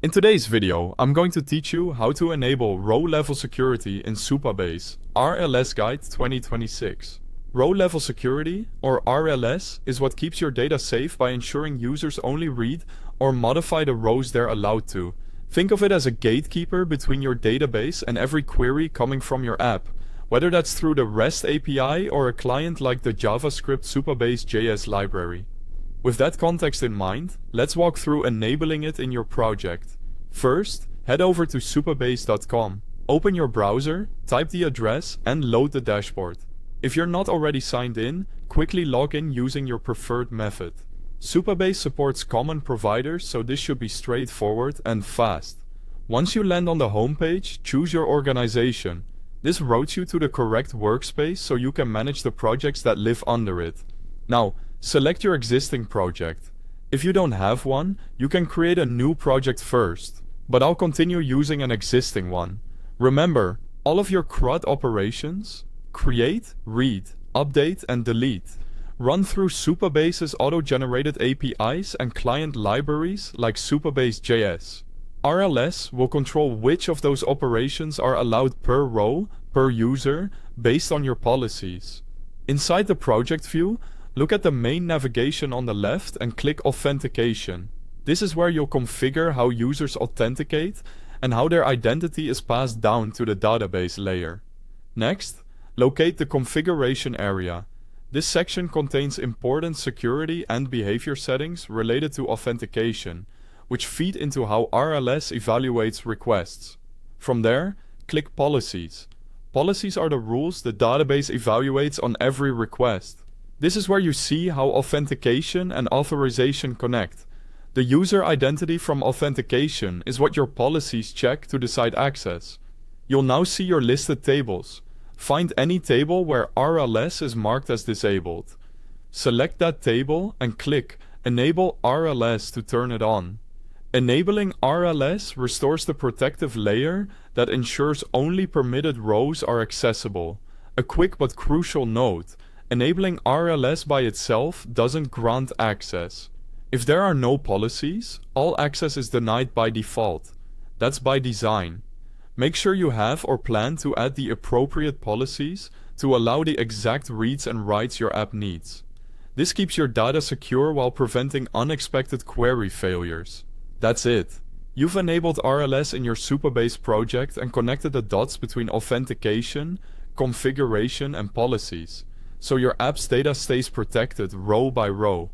In today's video, I'm going to teach you how to enable row-level security in Supabase, RLS Guide 2026. Row-level security, or RLS, is what keeps your data safe by ensuring users only read or modify the rows they're allowed to. Think of it as a gatekeeper between your database and every query coming from your app, whether that's through the REST API or a client like the JavaScript Supabase JS library. With that context in mind, let's walk through enabling it in your project. First, head over to supabase.com, open your browser, type the address, and load the dashboard. If you're not already signed in, quickly log in using your preferred method. Supabase supports common providers, so this should be straightforward and fast. Once you land on the homepage, choose your organization. This routes you to the correct workspace so you can manage the projects that live under it. Now, select your existing project. If you don't have one, you can create a new project first, but I'll continue using an existing one. Remember, all of your CRUD operations, create, read, update, and delete, run through Supabase's auto-generated APIs and client libraries like Supabase JS. RLS will control which of those operations are allowed per row, per user, based on your policies. Inside the project view, look at the main navigation on the left and click Authentication. This is where you'll configure how users authenticate and how their identity is passed down to the database layer. Next, locate the configuration area. This section contains important security and behavior settings related to authentication, which feed into how RLS evaluates requests. From there, click Policies. Policies are the rules the database evaluates on every request. This is where you see how authentication and authorization connect. The user identity from authentication is what your policies check to decide access. You'll now see your listed tables. Find any table where RLS is marked as disabled. Select that table and click Enable RLS to turn it on. Enabling RLS restores the protective layer that ensures only permitted rows are accessible. A quick but crucial note: enabling RLS by itself doesn't grant access. If there are no policies, all access is denied by default. That's by design. Make sure you have or plan to add the appropriate policies to allow the exact reads and writes your app needs. This keeps your data secure while preventing unexpected query failures. That's it. You've enabled RLS in your Supabase project and connected the dots between authentication, configuration, and policies, so your app's data stays protected row by row.